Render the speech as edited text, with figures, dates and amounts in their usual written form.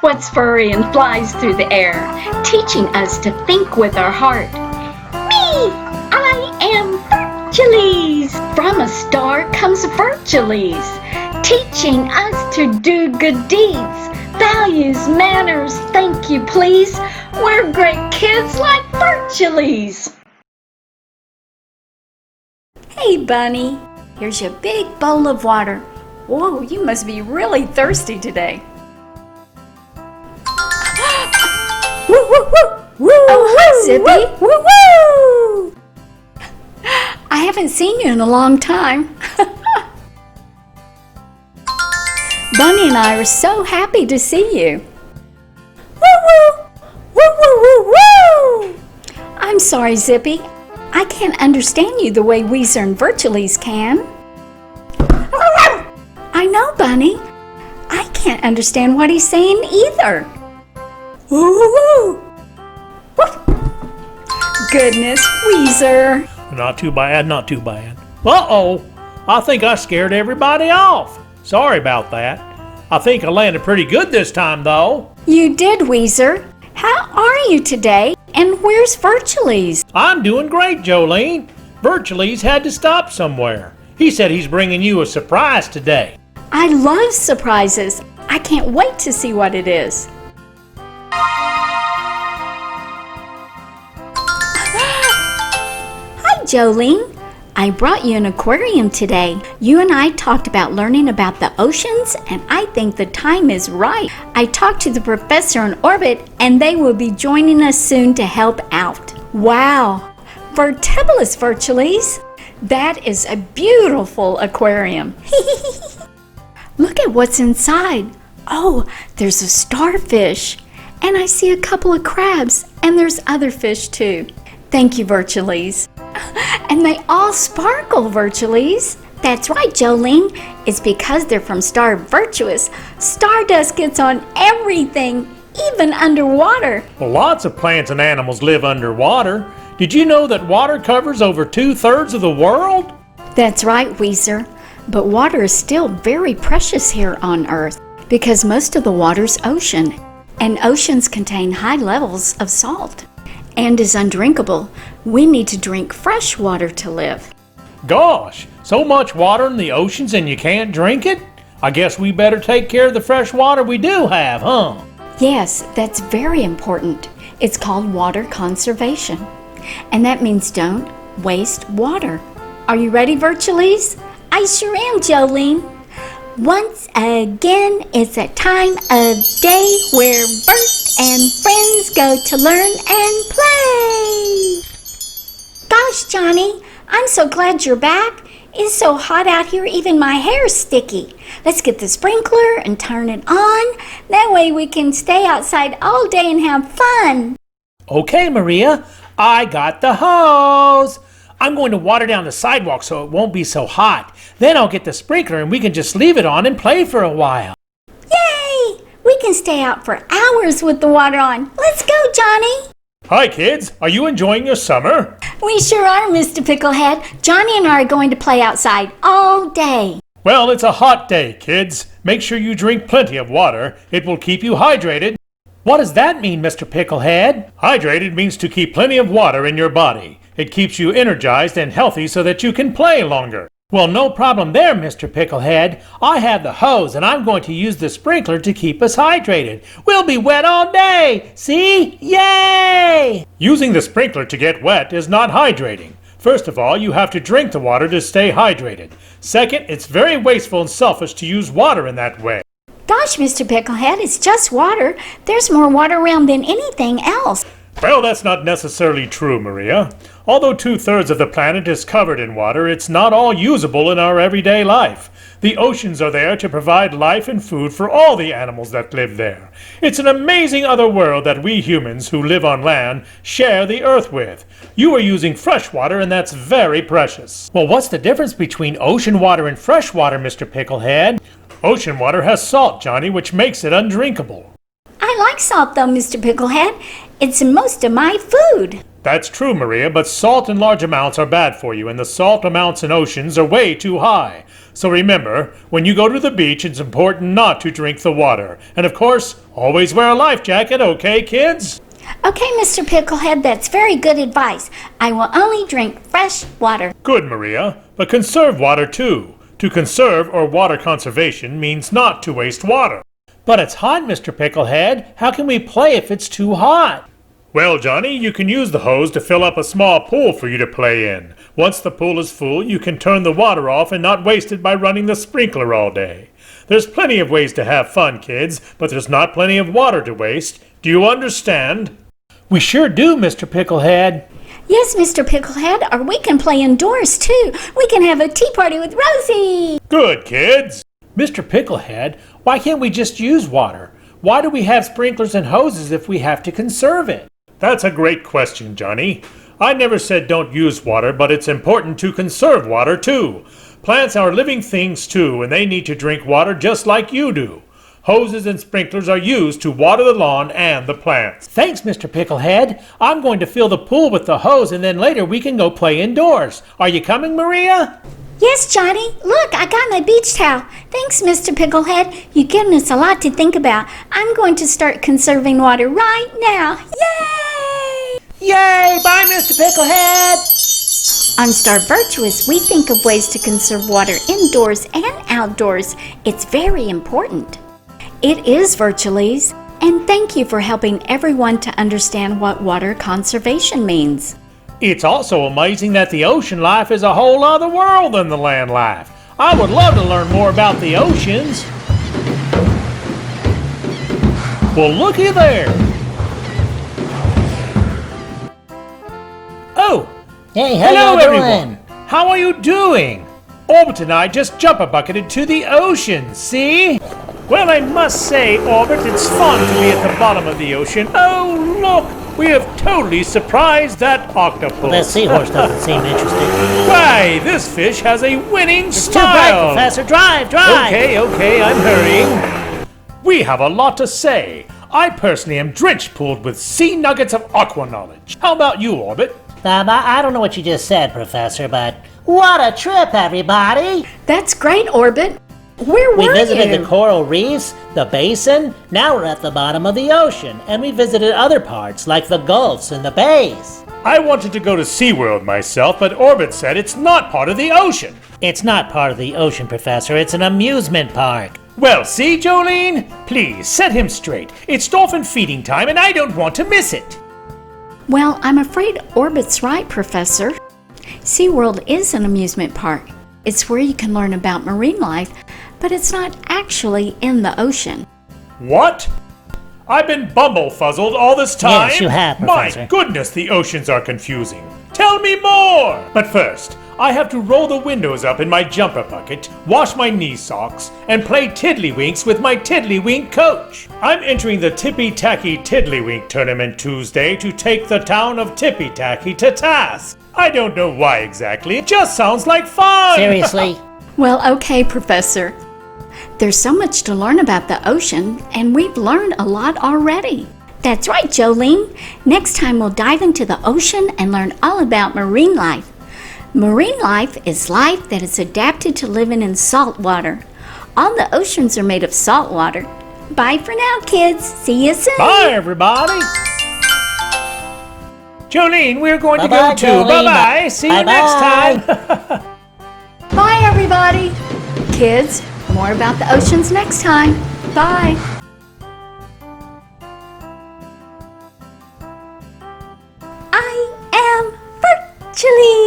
What's furry and flies through the air, teaching us to think with our heart? Me! I am Virtuleze! From a star comes Virtuleze, teaching us to do good deeds. Values, manners, thank you please. We're great kids like Virtuleze. Hey Bunny, here's your big bowl of water. Whoa, you must be really thirsty today. Woo, woo, woo, woo, oh, hi, Zippy. Woo, woo. I haven't seen you in a long time. Bunny and I are so happy to see you. Woo, woo, woo, woo, woo, woo. I'm sorry, Zippy. I can't understand you the way Weezer and Virtuleze can. I know, Bunny. I can't understand what he's saying either. Woo! Goodness, Weezer. Not too bad, not too bad. Uh-oh, I think I scared everybody off. Sorry about that. I think I landed pretty good this time, though. You did, Weezer. How are you today? And where's Virtuleze? I'm doing great, Joleen. Virtuleze had to stop somewhere. He said he's bringing you a surprise today. I love surprises. I can't wait to see what it is. Hi, Joleen. I brought you an aquarium today. You and I talked about learning about the oceans, and I think the time is right. I talked to the professor in orbit, and they will be joining us soon to help out. Wow! Vertibilus, Virtuleze. That is a beautiful aquarium. Look at what's inside. Oh, there's a starfish. And I see a couple of crabs, and there's other fish too. Thank you, Virtuleze. And they all sparkle, Virtuleze. That's right, Joleen. It's because they're from Star Virtuous. Stardust gets on everything, even underwater. Well, lots of plants and animals live underwater. Did you know that water covers over 2/3 of the world? That's right, Weezer. But water is still very precious here on Earth because most of the water's ocean, and oceans contain high levels of salt and is undrinkable. We need to drink fresh water to live. Gosh, so much water in the oceans and you can't drink it? I guess we better take care of the fresh water we do have, huh? Yes, that's very important. It's called water conservation. And that means don't waste water. Are you ready, Virtuleze? I sure am, Joleen. Once again, it's a time of day where Virt and friends go to learn and play. Gosh, Johnny, I'm so glad you're back. It's so hot out here, even my hair's sticky. Let's get the sprinkler and turn it on. That way we can stay outside all day and have fun. Okay, Maria, I got the hose. I'm going to water down the sidewalk so it won't be so hot. Then I'll get the sprinkler and we can just leave it on and play for a while. Yay! We can stay out for hours with the water on. Let's go, Johnny. Hi, kids. Are you enjoying your summer? We sure are, Mr. Picklehead. Johnny and I are going to play outside all day. Well, it's a hot day, kids. Make sure you drink plenty of water. It will keep you hydrated. What does that mean, Mr. Picklehead? Hydrated means to keep plenty of water in your body. It keeps you energized and healthy so that you can play longer. Well, no problem there, Mr. Picklehead. I have the hose and I'm going to use the sprinkler to keep us hydrated. We'll be wet all day. See? Yay! Using the sprinkler to get wet is not hydrating. First of all, you have to drink the water to stay hydrated. Second, it's very wasteful and selfish to use water in that way. Gosh, Mr. Picklehead, it's just water. There's more water around than anything else. Well, that's not necessarily true, Maria. Although 2/3 of the planet is covered in water, it's not all usable in our everyday life. The oceans are there to provide life and food for all the animals that live there. It's an amazing other world that we humans who live on land share the earth with. You are using fresh water and that's very precious. Well, what's the difference between ocean water and fresh water, Mr. Picklehead? Ocean water has salt, Johnny, which makes it undrinkable. I like salt though, Mr. Picklehead. It's in most of my food. That's true, Maria, but salt in large amounts are bad for you, and the salt amounts in oceans are way too high. So remember, when you go to the beach, it's important not to drink the water. And of course, always wear a life jacket, okay, kids? Okay, Mr. Picklehead, that's very good advice. I will only drink fresh water. Good, Maria, but conserve water too. To conserve or water conservation means not to waste water. But it's hot, Mr. Picklehead. How can we play if it's too hot? Well, Johnny, you can use the hose to fill up a small pool for you to play in. Once the pool is full, you can turn the water off and not waste it by running the sprinkler all day. There's plenty of ways to have fun, kids, but there's not plenty of water to waste. Do you understand? We sure do, Mr. Picklehead. Yes, Mr. Picklehead, or we can play indoors too. We can have a tea party with Rosie. Good, kids. Mr. Picklehead, why can't we just use water? Why do we have sprinklers and hoses if we have to conserve it? That's a great question, Johnny. I never said don't use water, but it's important to conserve water too. Plants are living things too, and they need to drink water just like you do. Hoses and sprinklers are used to water the lawn and the plants. Thanks, Mr. Picklehead. I'm going to fill the pool with the hose, and then later we can go play indoors. Are you coming, Maria? Yes, Johnny. Look, I got my beach towel. Thanks, Mr. Picklehead. You've given us a lot to think about. I'm going to start conserving water right now. Yay! Yay! Bye, Mr. Picklehead! On Star Virtuous, we think of ways to conserve water indoors and outdoors. It's very important. It is Virtuleze, and thank you for helping everyone to understand what water conservation means. It's also amazing that the ocean life is a whole other world than the land life. I would love to learn more about the oceans. Well, looky there. Oh, Hey, how hello you doing? everyone. How are you doing? Orbit and I just jump-a-bucketed to the ocean, see? Well, I must say, Orbit, it's fun to be at the bottom of the ocean. Oh, look, we have totally surprised that octopus. Well, that seahorse doesn't seem interesting. Why, this fish has a winning It's too bright, smile. Professor. Drive! Okay, I'm hurrying. We have a lot to say. I personally am drench-pooled with sea nuggets of aqua knowledge. How about you, Orbit? I don't know what you just said, Professor, but what a trip, everybody! That's great, Orbit. Where were We visited you? the coral reefs, the basin, now we're at the bottom of the ocean, and we visited other parts like the gulfs and the bays. I wanted to go to Seaworld myself, but Orbit said it's not part of the ocean. It's not part of the ocean, Professor, it's an amusement park. Well, see, Joleen? Please, set him straight. It's dolphin feeding time, and I don't want to miss it. Well, I'm afraid Orbit's right, Professor. Seaworld is an amusement park. It's where you can learn about marine life, but it's not actually in the ocean. What? I've been bumblefuzzled all this time? Yes, you have, My Professor. goodness, the oceans are confusing. Tell me more! But first, I have to roll the windows up in my jumper bucket, wash my knee socks, and play tiddlywinks with my tiddlywink coach. I'm entering the Tippy Tacky Tiddlywink tournament Tuesday to take the town of Tippy Tacky to task. I don't know why exactly, it just sounds like fun! Seriously? Well, okay, Professor. There's so much to learn about the ocean, and we've learned a lot already. That's right, Joleen. Next time we'll dive into the ocean and learn all about marine life. Marine life is life that is adapted to living in salt water. All the oceans are made of salt water. Bye for now, kids. See you soon. Bye, everybody! Jolene, we're going to Bye-bye, go too. Jolene. Bye-bye. See you next Bye-bye. time. Bye, everybody. Kids, more about the oceans next time. Bye. I am Virtuleze.